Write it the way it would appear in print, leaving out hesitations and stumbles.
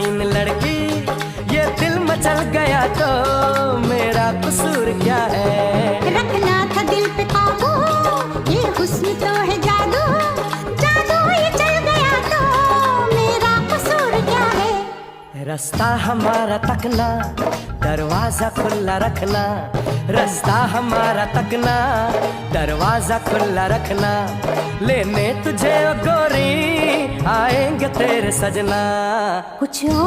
हसीन लड़की, ये दिल मचल गया तो मेरा कसूर क्या है? रखना था दिल पे काबू, ये हुस्न तो है जादू, जादू ये चल गया तो मेरा कसूर क्या है? रास्ता हमारा तकना, दरवाजा खुला रखना, रास्ता हमारा तकना, दरवाजा खुला रखना, लेने तुझे ओ गोरी आएंगे तेरे सजना। कुछ और